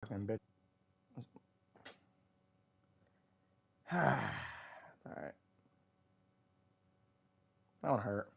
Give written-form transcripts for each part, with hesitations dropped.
Fucking bitch. All right. That don't hurt.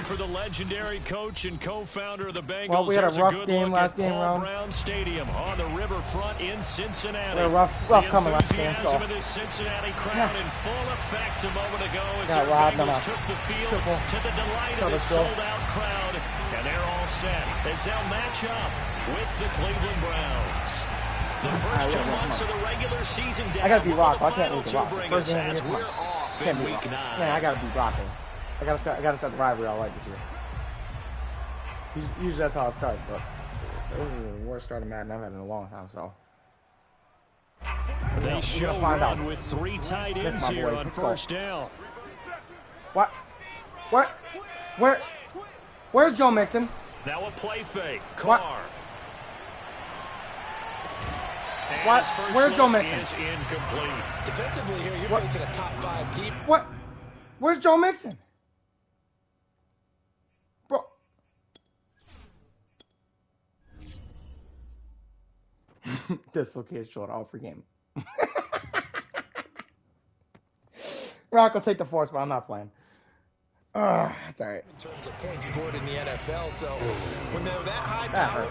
For the legendary coach and co-founder of the Bengals. Well, we had a rough game last game round. Brown Stadium on the riverfront in Cincinnati. We had a rough coming last game, so. The enthusiasm of the Cincinnati crowd in full effect a moment ago as the Bengals took the field to the delight of the sold-out crowd. And they're all set as they'll match up with the Cleveland Browns. The first 2 months of the regular season down. I gotta be Rock. I can't lose the Rock. First game we're off in week 9. Man, I gotta be rocking. I gotta start the rivalry all right this year. Usually that's how it starts, but this is the worst start of Madden I've had in a long time, so. They show run with 3 tight ends here on first down. What? Where's Joe Mixon? Now a play fake. Carr. What? Where's Joe Mixon? Is incomplete. Defensively here, you're facing a top 5 team. What? Where's Joe Mixon? Bro. Dislocated shoulder all free game. Rock will take the force, but I'm not playing. That's all right. In terms of points scored in the NFL, so when they're that high power,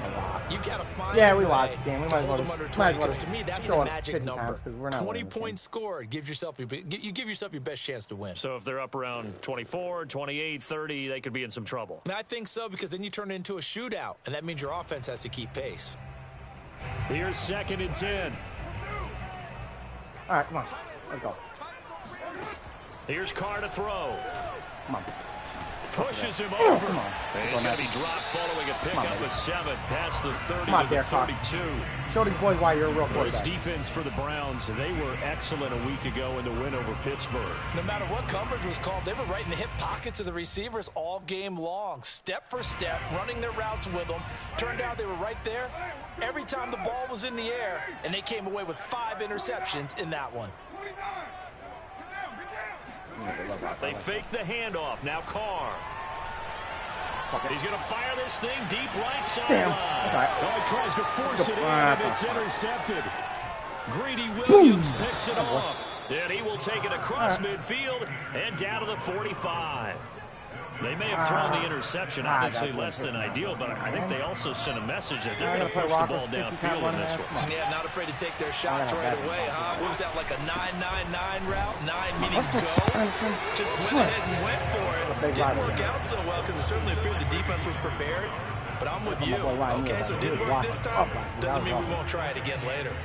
you gotta find. Yeah, we lost the game. We might as well. To me, that's the magic number. 20 points scored gives yourself your best chance to win. So if they're up around 24, 28, 30, they could be in some trouble. I think so, because then you turn it into a shootout, and that means your offense has to keep pace. Here's 2nd and 10. All right, come on, let's go. Here's Carr to throw. Come on. Pushes him over. Come on. And he's going to be dropped following a pickup with 7 past the 30 Come on, to the Derek Carr. 32. Show these boys why you're a real This quarterback. defense for the Browns, they were excellent a week ago in the win over Pittsburgh. No matter what coverage was called, they were right in the hip pockets of the receivers all game long, step for step, running their routes with them. Turned out they were right there every time the ball was in the air, and they came away with 5 interceptions in that one. They fake the handoff. Now Carr. He's going to fire this thing deep right sideline. Right. He tries to force it in, and it's intercepted. Greedy Williams picks it off. And he will take it across midfield and down to the 45. They may have thrown the interception, obviously less than ideal, but I think they also sent a message that they're going to push the ball downfield in this one. Yeah, not afraid to take their shots right away, huh? What was that, like a 9-9-9 route? 9 meaning go? Just went ahead and went for it. Didn't work out so well because it certainly appeared the defense was prepared. But I'm with you. Okay, so it didn't work this time. Doesn't mean we won't try it again later.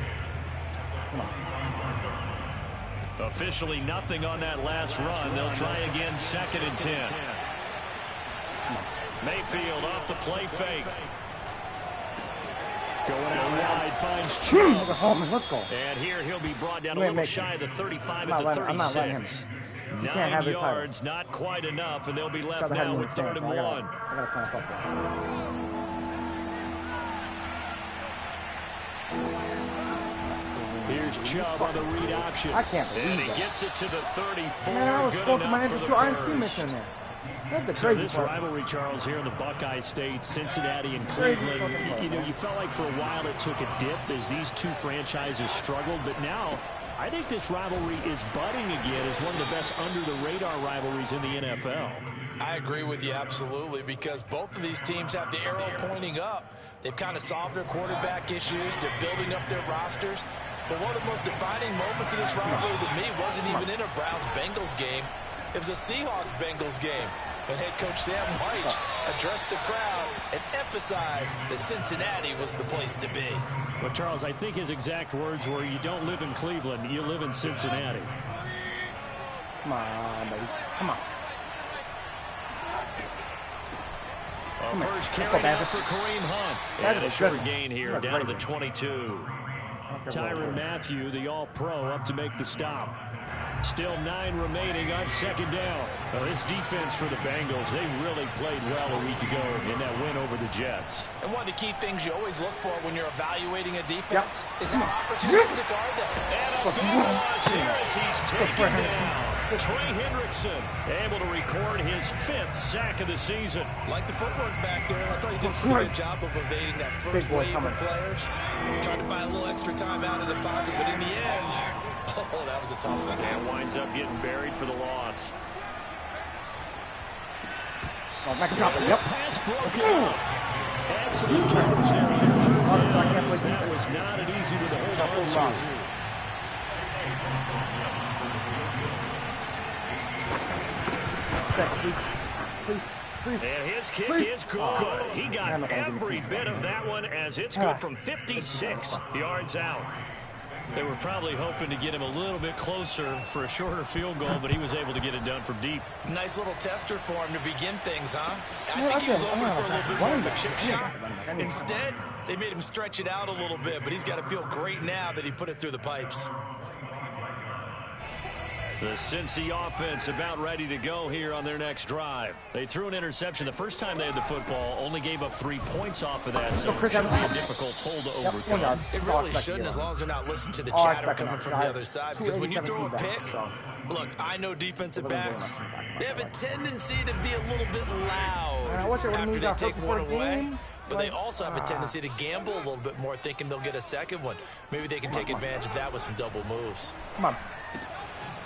Officially nothing on that last run. They'll try again 2nd and 10. Mayfield off the play fake. Going out wide, finds Chubb. Let's go. And here he'll be brought down a little shy of the 35 at the 36. 9 yards, not quite enough, and they'll be left now with 3rd and 1. I gotta clamp up there. Here's Chubb on the read option. I can't believe and he that. gets it to the 34. Man, I was spoke to my interest too. I didn't see Mission there. That's the crazy this part. rivalry, Charles, here in the Buckeye State, Cincinnati and Cleveland, you felt like for a while it took a dip as these two franchises struggled, but now I think this rivalry is budding again as one of the best under-the-radar rivalries in the NFL. I agree with you absolutely, because both of these teams have the arrow pointing up. They've kind of solved their quarterback issues. They're building up their rosters. But one of the most defining moments of this rivalry to me wasn't even in a Browns-Bengals game. It was a Seahawks-Bengals game when head coach Sam Wyche addressed the crowd and emphasized that Cincinnati was the place to be. Well, Charles, I think his exact words were, you don't live in Cleveland, you live in Cincinnati. Come on, baby. Come on. A first Let's go, carry Badger. out for Kareem Hunt. Badger And a was short good. gain here He was down to great. the 22. Tyrann Mathieu, the All-Pro, up to make the stop. Still 9 remaining on second down. This defense for the Bengals, they really played well a week ago in that win over the Jets. And one of the key things you always look for when you're evaluating a defense is how opportunistic are they. And a big loss here as he's taken down. Trey Hendrickson able to record his 5th sack of the season. Like the footwork back there, I thought he did a pretty good job of evading that first wave of players. Tried to buy a little extra time out of the pocket, but in the end, oh, that was a tough one. And winds up getting buried for the loss. Oh, Mac drop it. This Yep. pass broken up. Excellent coverage there on 3rd down. That was not an easy one to hold on to. Check, please. Please. Please. And his kick Please. is good. He got every bit of that one as it's good from 56 yards out. They were probably hoping to get him a little bit closer for a shorter field goal, but he was able to get it done from deep. Nice little tester for him to begin things, huh? I Yeah, think he was okay. hoping for a little bit more of a chip Yeah. shot. Instead, they made him stretch it out a little bit, but he's got to feel great now that he put it through the pipes. The Cincy offense about ready to go here on their next drive. They threw an interception the first time they had the football, only gave up 3 points off of that, so it should be a difficult hole to overcome. It really shouldn't, as long as they're not listening to the chatter coming from the other side. Because when you throw a pick, look, I know defensive backs, they have a tendency to be a little bit loud after they take one away. But they also have a tendency to gamble a little bit more, thinking they'll get a second one. Maybe they can take advantage of that with some double moves. Come on.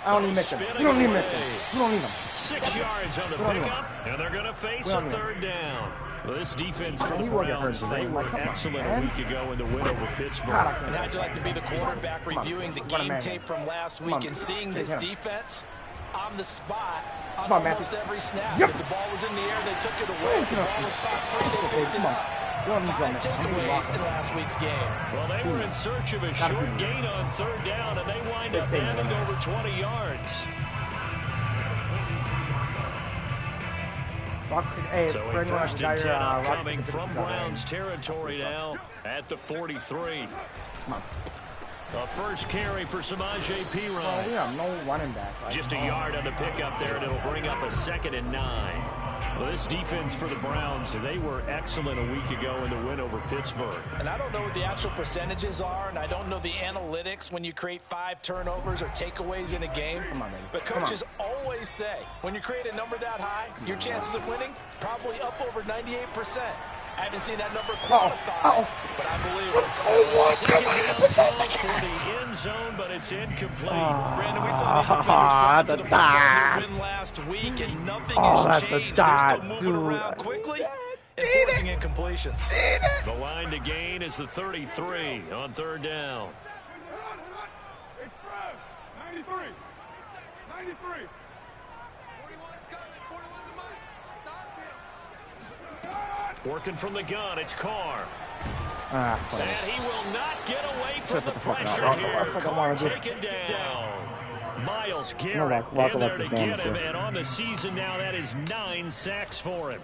I don't need Mitchell. You don't need Mitchell. You don't need him. 6 yards on the pickup, and they're going to face a 3rd down. Well, this defense for the Browns, they were excellent a week ago in the win over Pittsburgh. And how'd you like to be the quarterback reviewing the game tape from last week and seeing this defense on the spot on almost every snap? If the ball was in the air, they took it away. If the ball was caught free, they picked it up. 5 takeaways in last week's game. Well, they were in search of a short gain on 3rd down, and they wind up adding over 20 yards. So a 1st and 10 coming from Browns territory now at the 43. The first carry for Samaje Perine. We have no running back. Just a yard on the pickup there, and it'll bring up a 2nd and 9. Well, this defense for the Browns, they were excellent a week ago in the win over Pittsburgh. And I don't know what the actual percentages are, and I don't know the analytics when you create 5 turnovers or takeaways in a game. But coaches always say, when you create a number that high, your chances of winning probably up over 98%. I haven't seen that number qualified, but I believe it. Second down throw for the end zone, but it's incomplete. Brandon, we saw these defenders the win last week, and nothing has changed. They're still moving around quickly and forcing incompletions. The line to gain is the 33 on 3rd down. It's 93. 93. Working from the gun, it's Carr. And he will not get away from the pressure here. Carr taken down. Myles Garrett in there to get him, and on the season now, that is 9 sacks for him.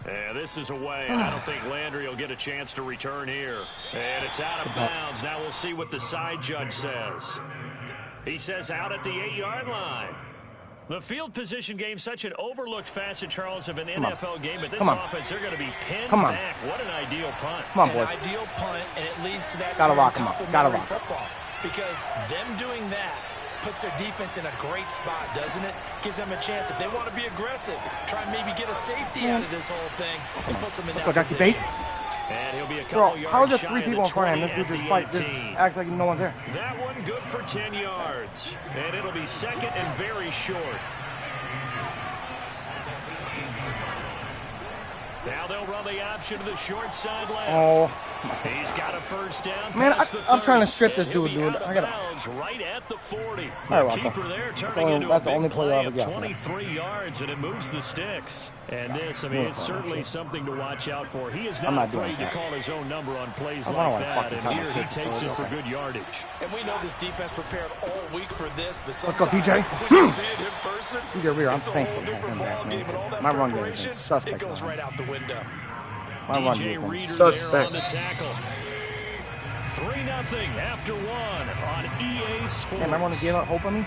And this is away. I don't think Landry will get a chance to return here. And it's out of bounds. Now we'll see what the side judge says. He says out at the 8-yard line. The field position game, such an overlooked facet, Charles, of an NFL game, but this offense, they're going to be pinned back. What an ideal punt. Come on, boys. An ideal punt, and it leads to that Gotta lock him up. Gotta lock football. Because them doing that puts their defense in a great spot, doesn't it? Gives them a chance. If they want to be aggressive, try and maybe get a safety out of this whole thing, and puts them in that Jesse position. Bates. And he'll be a Bro, couple yards how is there shy 3 of people the in front of him? This 20 dude just at fight. the Just 18. acts like no one's there. That one good for 10 yards. And it'll be 2nd and very short. Now they'll run the the option to the short side left. Oh. He's got a first down. Man, past the I'm trying to 30, strip this and he'll dude, be dude. out of I gotta. bounds right at the 40. All right, The keeper there turning into that's a the only big play I play ever of got. 23 yards, and it moves the sticks. And this, I mean, it's certainly something to watch out for. He is not afraid to call his own number on plays like that, and here he takes it for good yardage. And we know this defense prepared all week for this, but Let's go, DJ. when you see it in person, DJ Rear, I'm it's a thankful whole to have different him back, ballgame, and all man. that My run game preparation, is suspect. it goes right out the window. My run DJ game is Reader there on suspect. the tackle. 3-0 after 1 on EA Sports. Hey, remember when you gave up hope on me?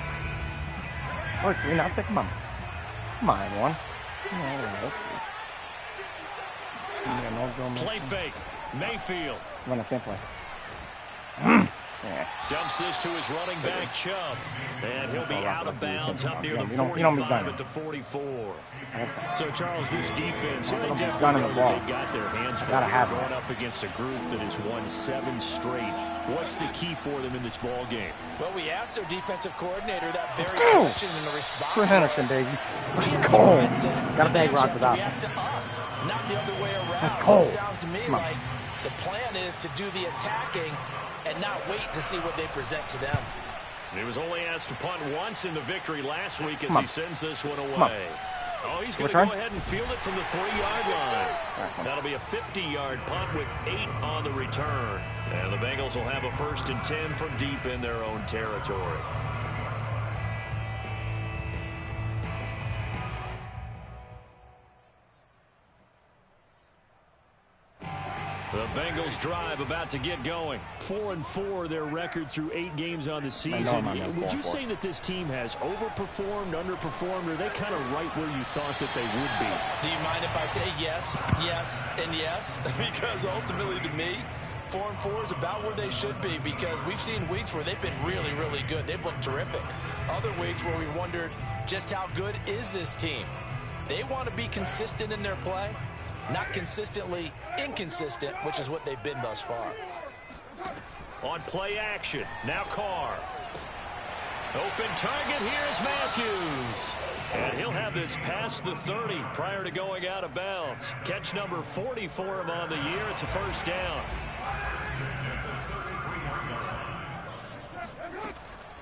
Oh, 3-0. Come on. Come on, everyone. Come on, everyone. Play fake. Mayfield. Run the same play. Yeah. Dumps this to his running back, Chubb. And he'll be out of bounds up near the You don't be 45 done. at the 44. That's So, Charles, this defense, they gunning definitely the know ball. that they got their hands full. Gotta have it. Going up against a group that has won 7 straight. What's the key for them in this ball game? Well, we asked their defensive coordinator that very go. question in the response. Chris Henderson, was, baby. Let's "We go. have the mindset Got a bag that rock you without have to react to us, not the other way around." Let's So go. it sounds to me Come on. like the plan is to do the attacking and not wait to see what they present to them. He was only asked to punt once in the victory last week as Come on. he sends this one Come on. away. Oh, he's going to Return. go ahead and field it from the 3-yard line. Right, That'll be a 50-yard punt with 8 on the return. And the Bengals will have a 1st and 10 from deep in their own territory. The Bengals drive about to get going. 4-4 their record through 8 games on the season. Would you say that this team has overperformed, underperformed, or are they kind of right where you thought that they would be? Do you mind if I say yes, yes, and yes? Because ultimately to me, 4-4 is about where they should be, because we've seen weeks where they've been really, really good. They've looked terrific. Other weeks where we wondered just how good is this team. They want to be consistent in their play, not consistently inconsistent, which is what they've been thus far. On play action, now Carr. Open target, here's Matthews. And he'll have this past the 30 prior to going out of bounds. Catch number 40 for him on the year. It's a 1st down.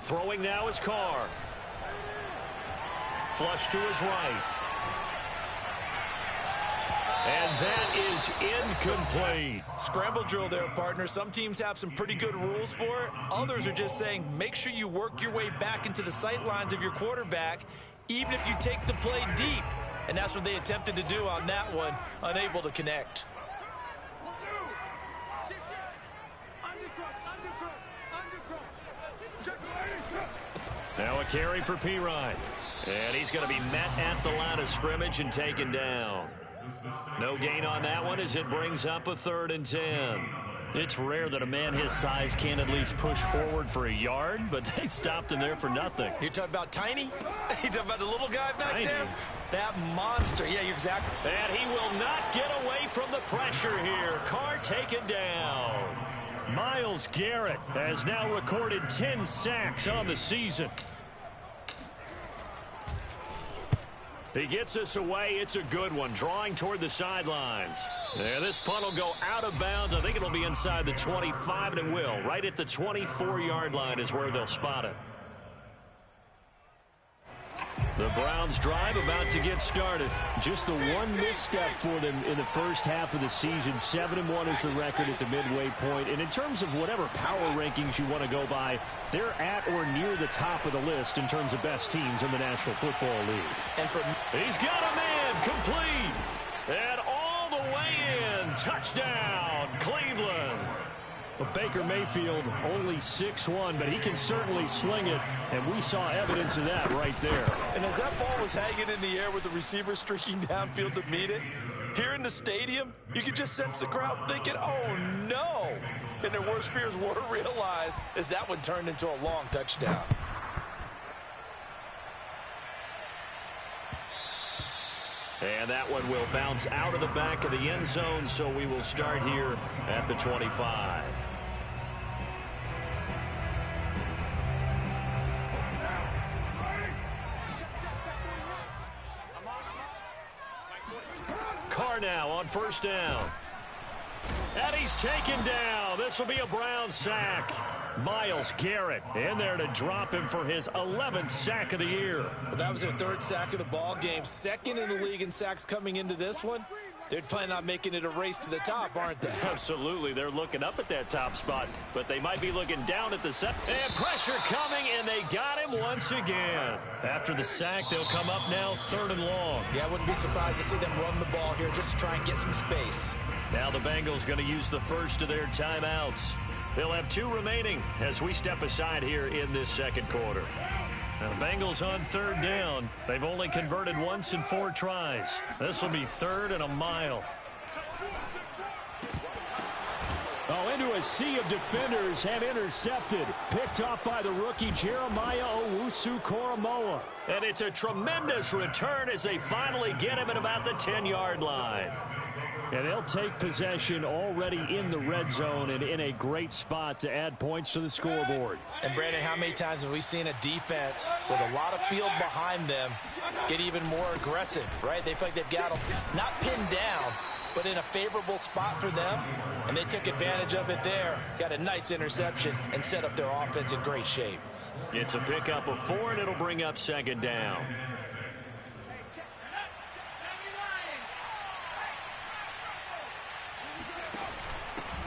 Throwing now is Carr. Flush to his right. And that is incomplete. Scramble drill there, partner. Some teams have some pretty good rules for it. Others are just saying make sure you work your way back into the sight lines of your quarterback, even if you take the play deep. And that's what they attempted to do on that one, unable to connect. Now a carry for Pirine. And he's going to be met at the line of scrimmage and taken down. No gain on that one as it brings up a 3rd and 10. It's rare that a man his size can at least push forward for a yard, but they stopped him there for nothing. You're talking about Tiny? You're talking about the little guy back Tiny. there? That monster. Yeah, you're exactly. And he will not get away from the pressure here. Carr taken down. Myles Garrett has now recorded 10 sacks on the season. He gets us away. It's a good one. Drawing toward the sidelines. Yeah, this punt will go out of bounds. I think it'll be inside the 25, and it will. Right at the 24-yard line is where they'll spot it. The Browns drive about to get started. Just the one misstep for them in the first half of the season. 7-1 is the record at the midway point. And in terms of whatever power rankings you want to go by, they're at or near the top of the list in terms of best teams in the National Football League. And for He's got a man complete. And all the way in. Touchdown, Cleveland. But Baker Mayfield only 6'1", but he can certainly sling it, and we saw evidence of that right there. And as that ball was hanging in the air with the receiver streaking downfield to meet it, here in the stadium, you could just sense the crowd thinking, oh no! And their worst fears were realized as that one turned into a long touchdown. And that one will bounce out of the back of the end zone, so we will start here at the 25. Carr now on on first down. And he's taken down. This will be a Brown sack. Myles Garrett in there to drop him for his 11th sack of the year. Well, that was their 3rd sack of the ball game. 2nd in the league in sacks coming into this one. They're planning on making it a race to the top, aren't they? Absolutely. They're looking up at that top spot, but they might be looking down at the set. And pressure coming, and they got him once again. After the sack, they'll come up now 3rd and long. Yeah, I wouldn't be surprised to see them run the ball here just to try and get some space. Now the Bengals going to use the first of their timeouts. They'll have 2 remaining as we step aside here in this second quarter. Now the Bengals on 3rd down. They've only converted once in 4 tries. This will be 3rd and a mile. Oh, into a sea of defenders and intercepted. Picked off by the rookie Jeremiah Owusu-Koramoah. And it's a tremendous return as they finally get him at about the 10-yard line. And they'll take possession already in the red zone and in a great spot to add points to the scoreboard. And, Brandon, how many times have we seen a defense with a lot of field behind them get even more aggressive, right? They feel like they've got them not pinned down, but in a favorable spot for them, and they took advantage of it there. Got a nice interception and set up their offense in great shape. It's a pickup of 4, and it'll bring up 2nd down.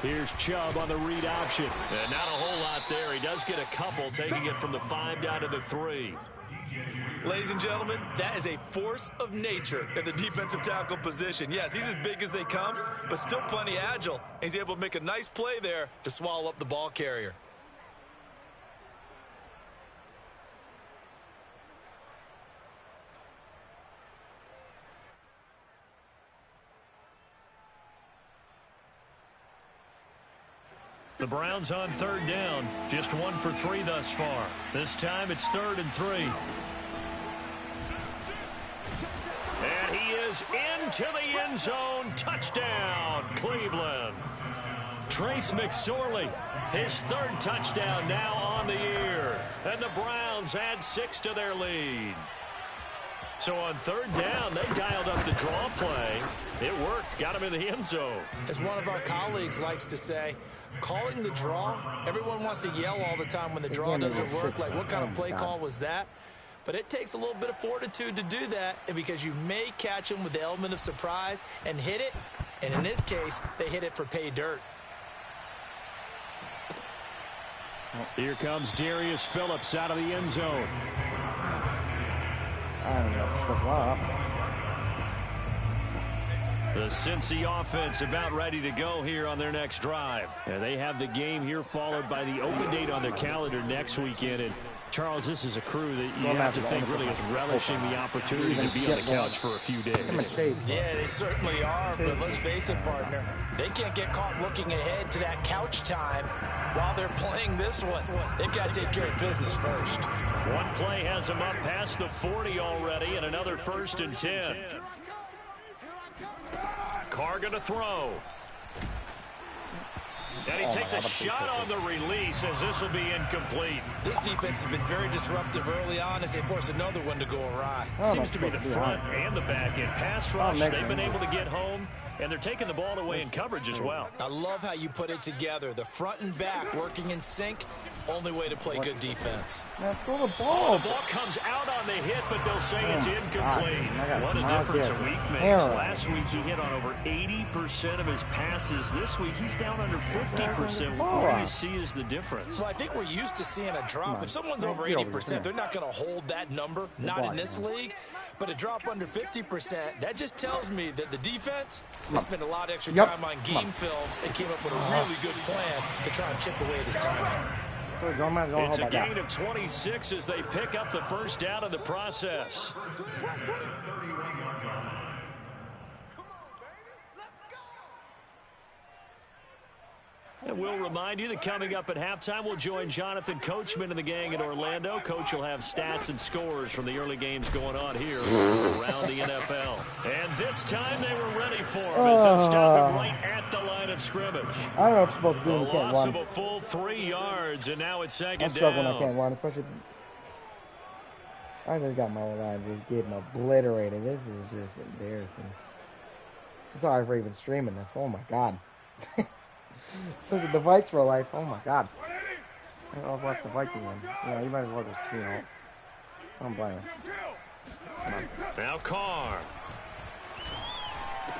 Here's Chubb on the read option. And not a whole lot there. He does get a couple, taking it from the 5 down to the 3. Ladies and gentlemen, that is a force of nature at the defensive tackle position. Yes, he's as big as they come, but still plenty agile. He's able to make a nice play there to swallow up the ball carrier. The Browns on 3rd down. Just 1 for 3 thus far. This time it's 3rd and 3. And he is into the end zone. Touchdown, Cleveland. Trace McSorley, his 3rd touchdown now on the year. And the Browns add 6 to their lead. So on 3rd down, they dialed up the draw play. It worked. Got him in the end zone. As one of our colleagues likes to say, calling the draw, everyone wants to yell all the time when the draw doesn't work. Like, what kind of play call was that? But it takes a little bit of fortitude to do that, and because you may catch them with the element of surprise and hit it. And in this case, they hit it for pay dirt. Here comes Darius Phillips out of the end zone. I don't know. The Cincy offense about ready to go here on their next drive. And they have the game here followed by the open date on their calendar next weekend. And Charles, this is a crew that you have to think really is relishing the opportunity to be on the couch for a few days. Yeah, they certainly are, but let's face it, partner. They can't get caught looking ahead to that couch time while they're playing this one. They've got to take care of business first. One play has them up past the 40 already, and another 1st and 10. Carr going to throw. And he takes a shot on the release as this will be incomplete. This defense has been very disruptive early on as they force another one to go awry. Seems to be the front and the back end. Pass rush, they've been able to get home, and they're taking the ball away in coverage as well. I love how you put it together. The front and back working in sync. Only way to play good defense. Now throw the ball. The ball comes out on the hit, but they'll say it's incomplete. What a difference a week makes. Last week he hit on over 80% of his passes. This week he's down under 50%. What do you see as the difference? Well, I think we're used to seeing a drop. If someone's over 80%, they're not going to hold that number. Not in this league. But a drop under 50%, that just tells me that the defense has spent a lot of extra time on game films and came up with a really good plan to try and chip away this timing. It's a gain of 26 as they pick up the 1st down in the process. And we'll remind you that coming up at halftime, we'll join Jonathan Coachman and the gang in Orlando. Coach will have stats and scores from the early games going on here around the NFL. And this time they were ready for him as they'll stop him right at the line of scrimmage. I don't know what you're supposed to do when you can't run. A loss of a full 3 yards, and now it's 2nd down. I struggle when I can't run, especially. I just got my line just getting obliterated. This is just embarrassing. Sorry for even streaming this. Oh my god. The Vikes for life. Oh my god. I'll watch the Viking one. Yeah, you might as well just tune out. I don't blame him. Now Carr.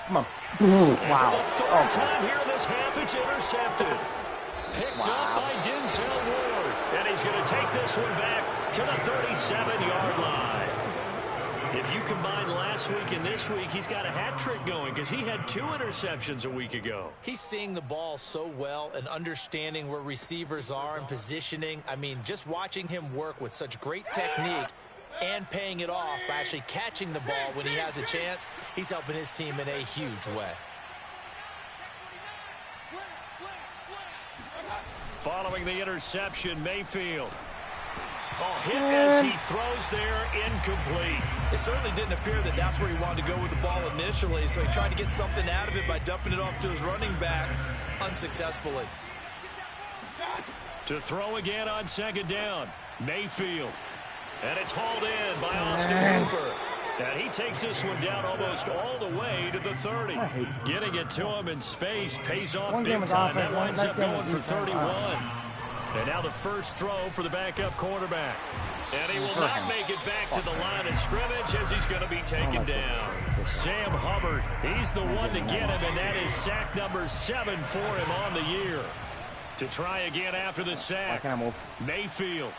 Come on. Wow. Wow. For the third time here in this half, it's intercepted. Picked up by Denzel Ward. And he's going to take this one back to the 37-yard line. If you combine last week and this week, he's got a hat trick going because he had 2 interceptions a week ago. He's seeing the ball so well and understanding where receivers are and positioning. I mean, just watching him work with such great technique and paying it off by actually catching the ball when he has a chance, he's helping his team in a huge way. Following the interception, Mayfield. Oh, hit as he throws there, incomplete. It certainly didn't appear that that's where he wanted to go with the ball initially, so he tried to get something out of it by dumping it off to his running back unsuccessfully. To throw again on second down, Mayfield. And it's hauled in by Austin Hooper. And he takes this one down almost all the way to the 30. Getting it to him in space pays off big time. That winds up going for 31. And now the first throw for the backup quarterback. And he will not make it back to the line of scrimmage as he's going to be taken down. Sam Hubbard, he's the one to get him, and that is sack number 7 for him on the year. To try again after the sack, Mayfield.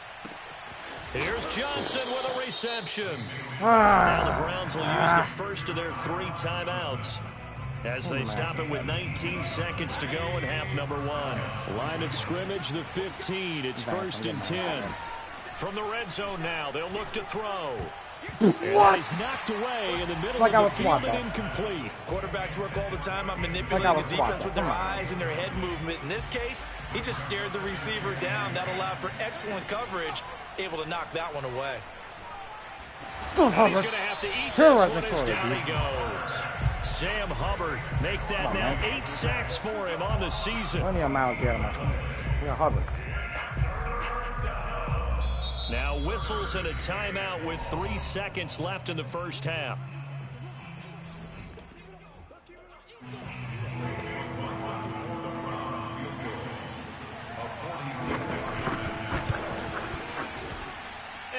Here's Johnson with a reception. Now the Browns will use the first of their 3 timeouts as they stop it with 19 seconds to go in half number 1. Line of scrimmage, the 15. It's 1st and 10. From the red zone now, they'll look to throw. What? He's knocked away in the middle Like I of was the field swamped and incomplete. Quarterbacks work all the time on manipulating the defense with their eyes and their head movement. In this case, he just stared the receiver down. That allowed for excellent coverage, able to knock that one away. Still He's going Hubbard. to have to eat Sure, this right one before as they down do. he goes. Sam Hubbard make that now 8 sacks for him on the season. Plenty of miles get him. Yeah, Hubbard. Now whistles and a timeout with 3 seconds left in the first half.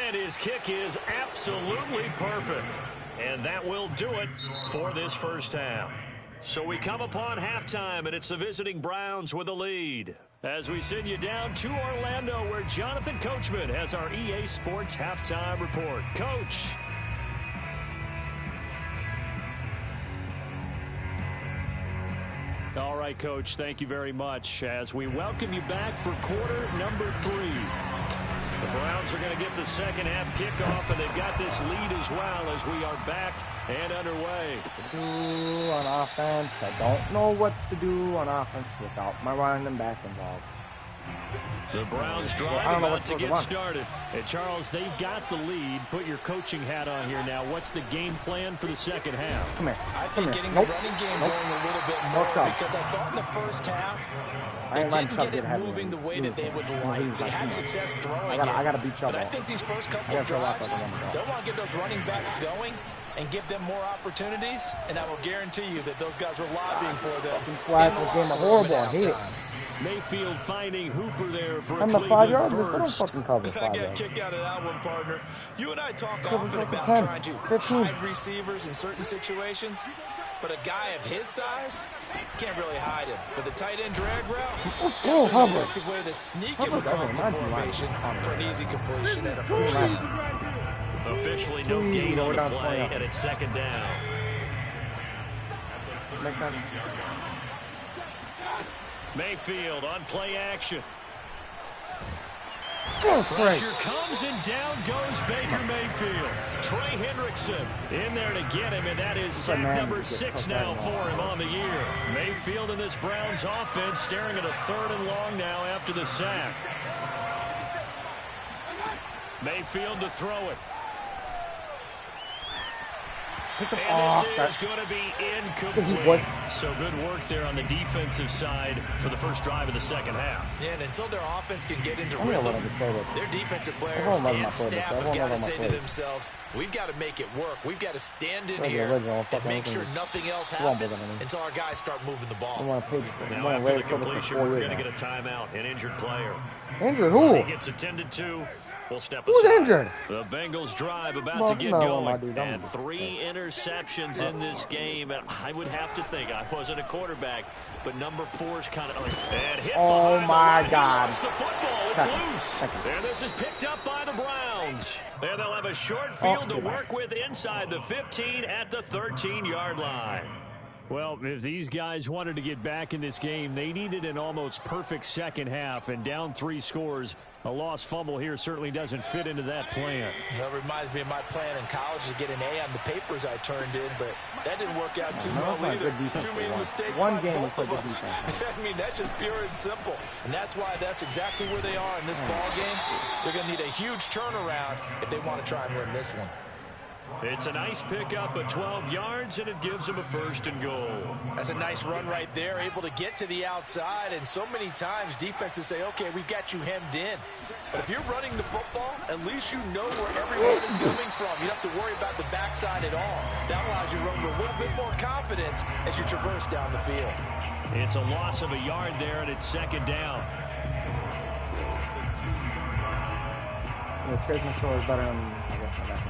And his kick is absolutely perfect. And that will do it for this first half. So we come upon halftime, and it's the visiting Browns with a lead. As we send you down to Orlando, where Jonathan Coachman has our EA Sports Halftime Report. Coach. All right, Coach, thank you very much as we welcome you back for quarter number 3. The Browns are going to get the second half kickoff, and they've got this lead as well as we are back and underway. Do on offense. I don't know what to do on offense without my running back involved. The Browns drive about to get started. And Charles, they've got the lead. Put your coaching hat on here now. What's the game plan for the second half? Come here. I think getting the running game going a little bit more because I thought in the first half they didn't get it moving the way that they would like. They had success throwing it. I gotta beat Chubb. But I think these first couple of drives, they'll want to get those running backs going and give them more opportunities, and I will guarantee you that those guys were lobbying for them. Flag was game horrible. I hate it. Mayfield finding Hooper there for a I'm the 5 yards. Cleveland They still don't first. fucking cover I 5 got a yards. kick out of that one, partner. You and I talk Cover often about 10, trying to 15. hide receivers in certain situations, but a guy of his size can't really hide him. But the tight end drag route, Let's go, an Hubbard. effective way to sneak him Hubbard's across the over my formation line. for an easy completion and a first down. Officially no Too easy gain to on go the down play, 20. and it's second down. Makes sense. Mayfield on play action. Go straight. Pressure comes and down goes Baker Mayfield. Trey Hendrickson in there to get him, and that is sack number 6 now for him on the year. Mayfield in this Browns offense staring at a 3rd and long now after the sack. Mayfield to throw it. Pick him And off. this is going to be incomplete. was. So good work there on the defensive side for the first drive of the second half. And until their offense can get into I'm gonna let rhythm, him play with it. their defensive I players won't let him and play this. staff I have won't got to let him say play to this. themselves, we've got to make it work. We've got to stand in Play the here original. and Fucking make sure original. nothing else Won't be happens that many. until our guys start moving the I ball. want to pay. Now after the completion, we're going to get a timeout, an injured player. Injured who? He gets attended to. We'll step Who's aside. injured? The Bengals drive about Well, to get no, going. my dude, And 3 interceptions in this game. And I would have to think, I wasn't a quarterback, but number 4's kind of and hit Oh behind the my line. God. He lost the football. It's Thank you. loose. Thank you. And this is picked up by the Browns. And they'll have a short field to work with inside the 15 at the 13-yard line. Well, if these guys wanted to get back in this game, they needed an almost perfect second half, and down 3 scores. A lost fumble here certainly doesn't fit into that plan. That reminds me of my plan in college to get an A on the papers I turned in, but that didn't work out too well either. Too many mistakes One by game we both played of good us. defense. I mean, that's just pure and simple. And that's why that's exactly where they are in this ball game. They're going to need a huge turnaround if they want to try and win this one. It's a nice pickup of 12 yards, and it gives them a 1st and goal. That's a nice run right there, able to get to the outside. And so many times defenses say, okay, we've got you hemmed in. But if you're running the football, at least you know where everyone is coming from. You don't have to worry about the backside at all. That allows you to run with a little bit more confidence as you traverse down the field. It's a loss of a yard there, and it's 2nd down. Trace McSorley is better than I guess my back.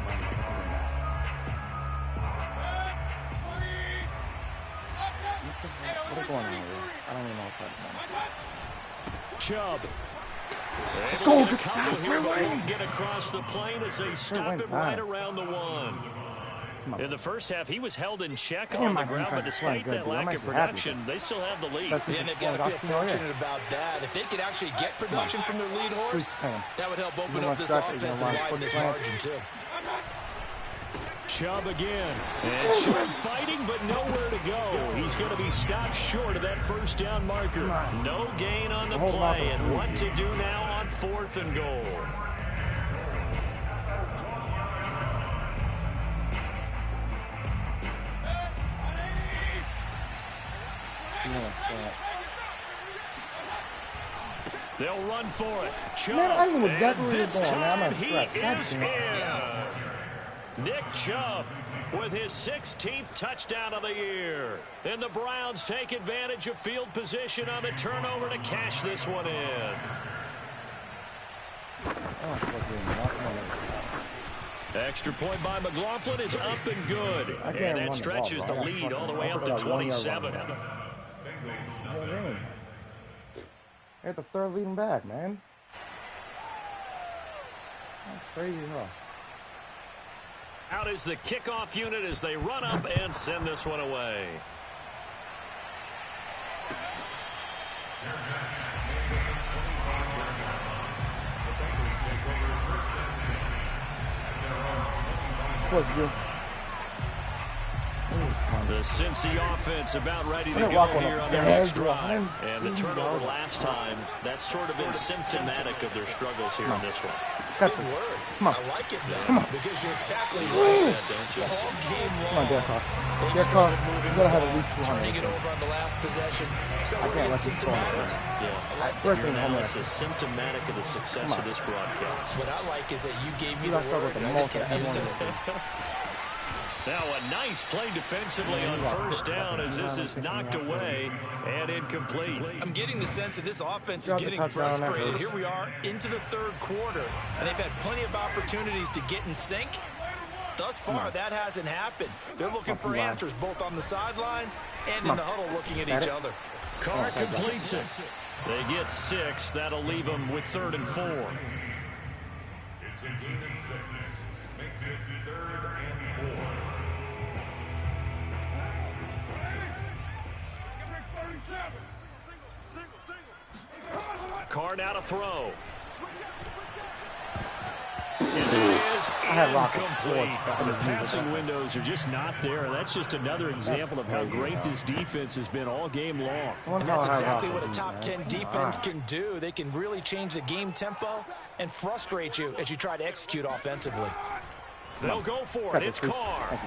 What's going on here? I don't even know what's going on. Chubb. Let's go. Good Couple stop. here, but won't get across the plane as they stop him right around the 1. In the first half, he was held in check on the ground, but despite that lack of production, they still have the lead. And they've got to feel fortunate about that. If they could actually get production from their lead horse, that would help open up this offense and widen this margin too. Chubb again. And Chubb fighting, but nowhere to go. He's going to be stopped short of that 1st down marker. No gain on the play, and what to do now on 4th and goal. They'll run for it. Chubb, Man, I know exactly where you're this going. Man, I'm time not he stressed. is in. Nick Chubb with his 16th touchdown of the year. And the Browns take advantage of field position on the turnover to cash this one in. Extra point by McLaughlin is up and good. And that stretches the lead all the way up to 27. They're the 3rd leading back, man. That's crazy, huh? Out is the kickoff unit as they run up and send this one away. Supposed to do. The Cincy offense about ready to go here on their next drive. And the turnover last time, that's sort of been symptomatic of their struggles here in this one. Good word. I like it, though, because you're exactly right. All game long, they started moving the ball, turning it over on the last possession. So we're symptomatic. I like that your analysis symptomatic of the success of this broadcast. What I like is that you gave me the word, and I just kept using it. Now a nice play defensively on 1st down as this is knocked away and incomplete. I'm getting the sense that this offense is getting frustrated. Here we are into the 3rd quarter, and they've had plenty of opportunities to get in sync. Thus far, that hasn't happened. They're looking for answers both on the sidelines and in the huddle looking at each other. Carr completes it. They get 6. That'll leave them with 3rd and 4. It's a gain of 6. Makes it 3rd and 4. Carr now to throw. It is incomplete. The passing windows are just not there. That's just another example of how great this defense has been all game long. And that's exactly what a top 10 defense can do. They can really change the game tempo and frustrate you as you try to execute offensively. They'll go for it. It's Carr.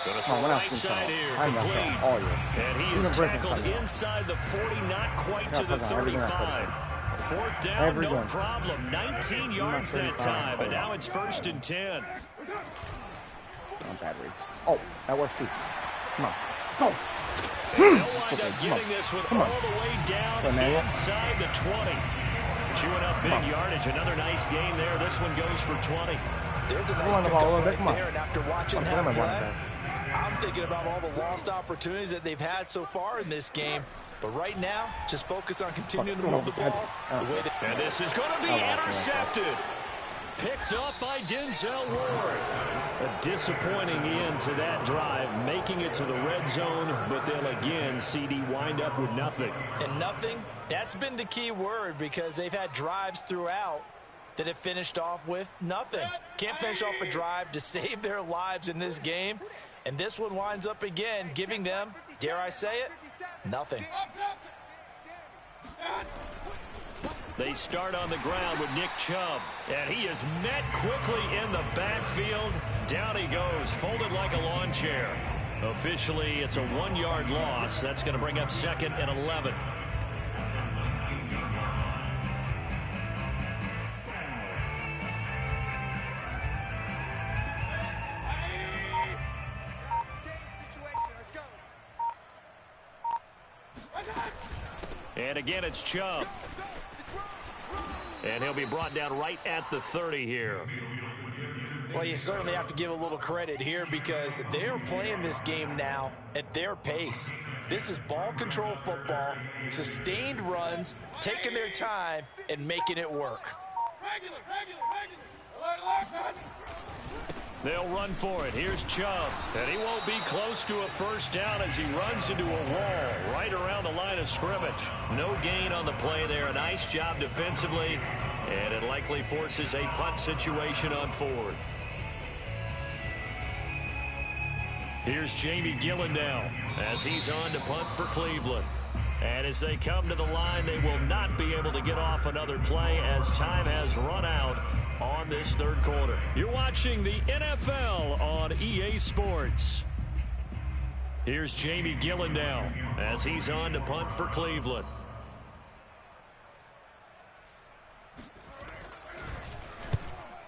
Going to throw right side here, complete. And he is tackled inside the 40, not quite to the 35. Fourth down, no problem. 19 yards that time, and now it's 1st and 10. Not bad read. Oh, that works too. Come on. Go. And they'll wind up getting this one all the way down inside the 20. Chewing up big yardage. Another nice gain there. This one goes for 20. There's a nice pickup right there, and after watching that play, I'm thinking about all the lost opportunities that they've had so far in this game. But right now, just focus on continuing to move the ball. And this is going to be intercepted. Picked up by Denzel Ward. A disappointing end to that drive, making it to the red zone, but they'll again, CD, wind up with nothing. And nothing, that's been the key word, because they've had drives throughout that have finished off with nothing. Can't finish off a drive to save their lives in this game. And this one winds up again, giving them, dare I say it, nothing. They start on the ground with Nick Chubb, and he is met quickly in the backfield. Down he goes, folded like a lawn chair. Officially, it's a 1-yard loss. That's going to bring up 2nd and 11. And again, it's Chubb. And he'll be brought down right at the 30 here. Well, you certainly have to give a little credit here, because they are playing this game now at their pace. This is ball control football, sustained runs, taking their time and making it work. They'll run for it. Here's Chubb. And he won't be close to a first down as he runs into a wall right around the line of scrimmage. No gain on the play there. A nice job defensively. And it likely forces a punt situation on 4th. Here's Jamie Gillen now as he's on to punt for Cleveland. And as they come to the line, they will not be able to get off another play as time has run out on this 3rd quarter. You're watching the NFL on EA Sports. Here's Jamie Gillen now as he's on to punt for Cleveland.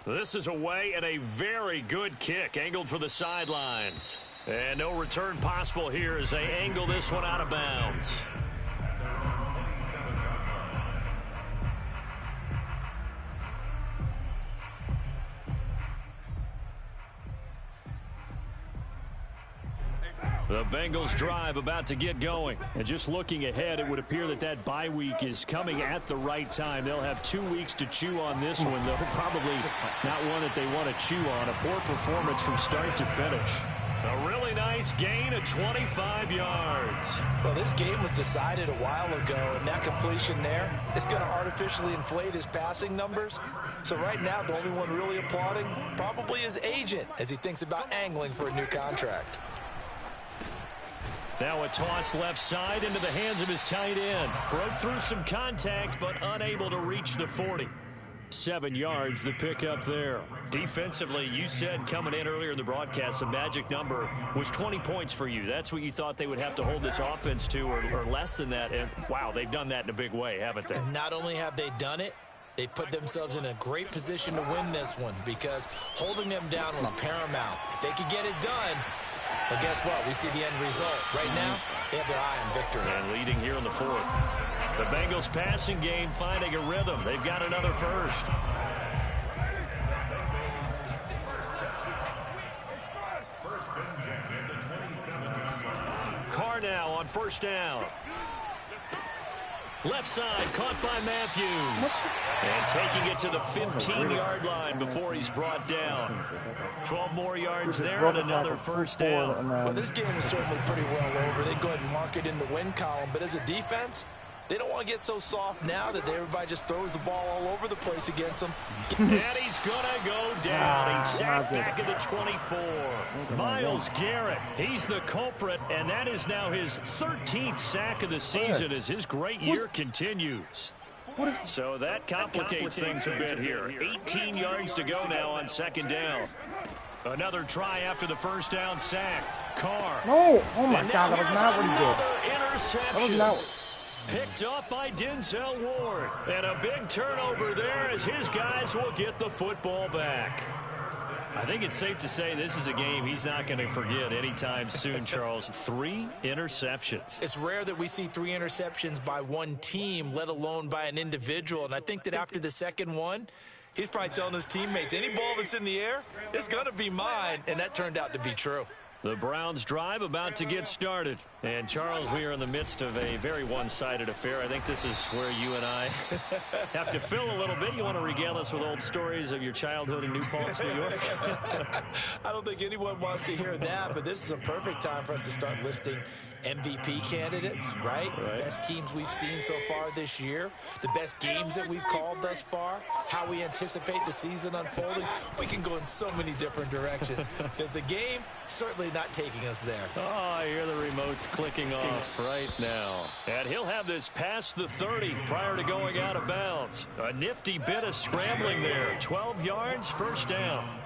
This is away, and a very good kick angled for the sidelines. And no return possible here as they angle this one out of bounds. The Bengals drive about to get going. And just looking ahead, it would appear that that bye week is coming at the right time. They'll have 2 weeks to chew on this one, though probably not one that they want to chew on. A poor performance from start to finish. A really nice gain of 25 yards. Well, this game was decided a while ago, and that completion there is going to artificially inflate his passing numbers. So right now, the only one really applauding probably his agent as he thinks about angling for a new contract. Now a toss left side into the hands of his tight end. Broke through some contact, but unable to reach the 40. 7 yards, the pickup there. Defensively, you said coming in earlier in the broadcast, the magic number was 20 points for you. That's what you thought they would have to hold this offense to, or less than that. And, wow, they've done that in a big way, haven't they? Not only have they done it, they put themselves in a great position to win this one, because holding them down was paramount. If they could get it done, but guess what? We see the end result. Right now, they have their eye on victory. And leading here in the 4th. The Bengals passing game finding a rhythm. They've got another first. Carr now on 1st down. Left side, caught by Matthews. And taking it to the 15-yard line before he's brought down. 12 more yards there and another first down. Well, this game is certainly pretty well over. They go ahead and mark it in the win column. But as a defense, they don't want to get so soft now that everybody just throws the ball all over the place against them. And he's going to go down. He's sacked back at the 24. Myles Garrett, he's the culprit, and that is now his 13th sack of the season as his great year continues. So that complicates things a bit here. 18 yards to go now on 2nd down. Another try after the first down sack. Carr. No! Oh my God, that was not what he did. Interception. That was not. Picked off by Denzel Ward. And a big turnover there as his guys will get the football back. I think it's safe to say this is a game he's not going to forget anytime soon, Charles. 3 interceptions. It's rare that we see 3 interceptions by one team, let alone by an individual. And I think that after the second one, he's probably telling his teammates, any ball that's in the air, it's going to be mine. And that turned out to be true. The Browns drive about to get started. And, Charles, we are in the midst of a very one-sided affair. I think this is where you and I have to fill a little bit. You want to regale us with old stories of your childhood in New Paltz, New York? I don't think anyone wants to hear that, but this is a perfect time for us to start listing MVP candidates, right? The best teams we've seen so far this year, the best games that we've called thus far, how we anticipate the season unfolding. We can go in so many different directions because the game certainly not taking us there. Oh, I hear the remotes clicking off right now. And he'll have this past the 30 prior to going out of bounds. A nifty bit of scrambling there. 12 yards, first down.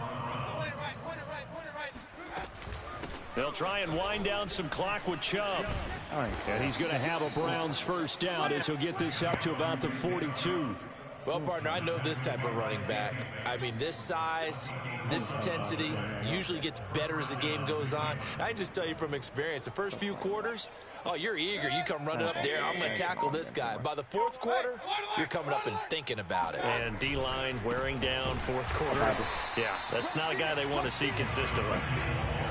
They'll try and wind down some clock with Chubb. And he's going to have a Browns first down as he'll get this up to about the 42. Well, partner, I know this type of running back. I mean, this size, this intensity usually gets better as the game goes on. I can just tell you from experience, the first few quarters, oh, you're eager. You come running up there. I'm going to tackle this guy. By the fourth quarter, you're coming up and thinking about it. And D-line wearing down fourth quarter. Yeah, that's not a guy they want to see consistently.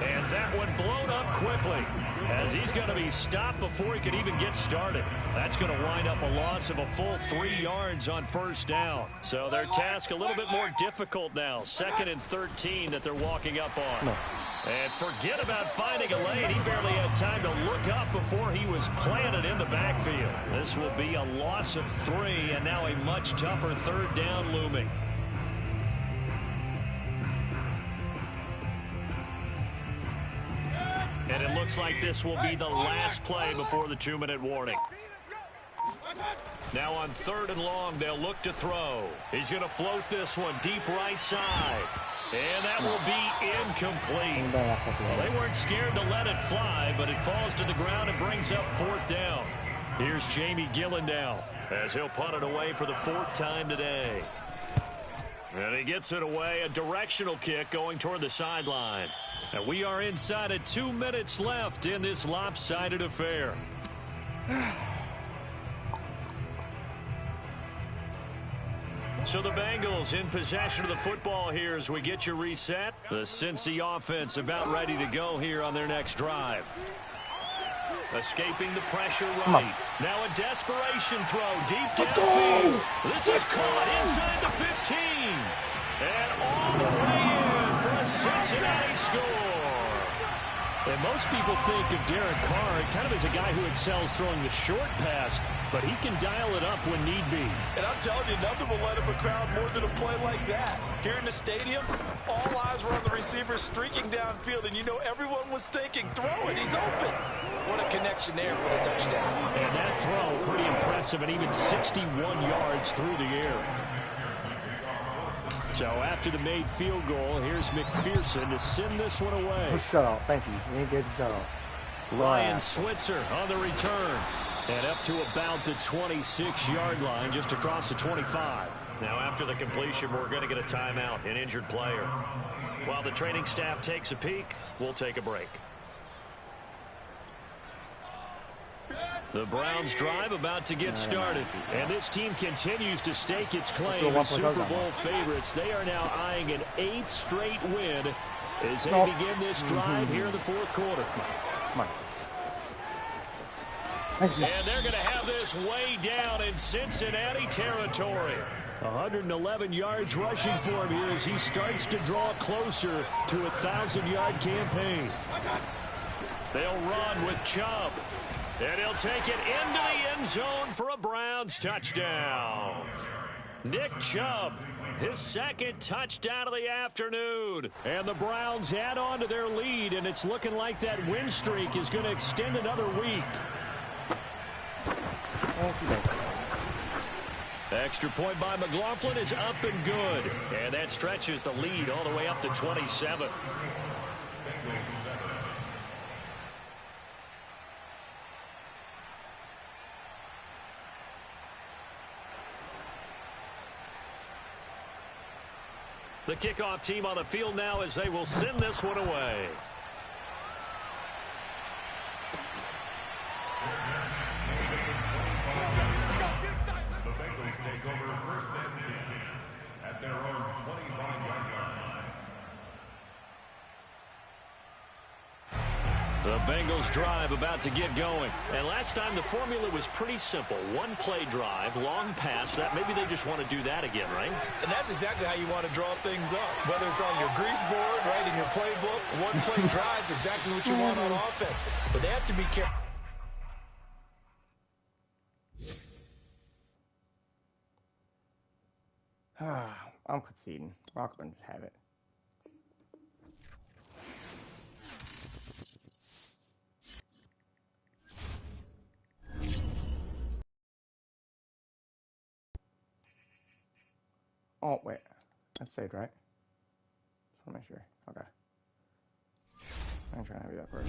And that one blown up quickly as he's going to be stopped before he can even get started. That's going to wind up a loss of a full 3 yards on first down. So their task a little bit more difficult now. 2nd and 13 that they're walking up on. And forget about finding a lane. He barely had time to look up before he was planted in the backfield. This will be a loss of 3 and now a much tougher third down looming. And it looks like this will be the last play before the 2-minute warning. Now on 3rd and long, they'll look to throw. He's going to float this one deep right side. And that will be incomplete. Well, they weren't scared to let it fly, but it falls to the ground and brings up 4th down. Here's Jamie Gillen now as he'll punt it away for the 4th time today. And he gets it away, a directional kick going toward the sideline. And we are inside of 2 minutes left in this lopsided affair. So the Bengals in possession of the football here as we get you reset. The Cincy offense about ready to go here on their next drive. Escaping the pressure right. Now a desperation throw deep downfield. This is caught inside the 15. And all the way in for a Cincinnati score. And most people think of Derek Carr kind of as a guy who excels throwing the short pass, but he can dial it up when need be. And I'm telling you, nothing will light up a crowd more than a play like that. Here in the stadium, all eyes were on the receiver streaking downfield, and you know everyone was thinking, throw it, he's open. What a connection there for the touchdown. And that throw, pretty impressive, and even 61 yards through the air. So after the made field goal, here's McPherson to send this one away. Shut up. Thank you. You didn't get the shut up. Ryan Switzer on the return. And up to about the 26-yard line, just across the 25. Now after the completion, we're going to get a timeout, an injured player. While the training staff takes a peek, we'll take a break. The Browns drive about to get started. And this team continues to stake its claim as Super Bowl favorites. They are now eyeing an 8th straight win as they begin this drive here in the 4th quarter. Come on. And they're going to have this way down in Cincinnati territory. 111 yards rushing for him here as he starts to draw closer to a 1,000-yard campaign. They'll run with Chubb. And he'll take it into the end zone for a Browns touchdown. Nick Chubb, his 2nd touchdown of the afternoon. And the Browns add on to their lead, and it's looking like that win streak is going to extend another week. Extra point by McLaughlin is up and good. And that stretches the lead all the way up to 27. The kickoff team on the field now as they will send this one away. The Bengals take over first and 10 at their own 25-yard line. The Bengals drive about to get going. And last time the formula was pretty simple. One play drive, long pass. That maybe they just want to do that again, right? And that's exactly how you want to draw things up. Whether it's on your grease board, right, in your playbook, one play drive is exactly what you want on offense. But they have to be careful. I'm conceding. Rockman just have it. Oh, wait. That's saved, right? Just want to make sure. Okay. I'm trying to be that person.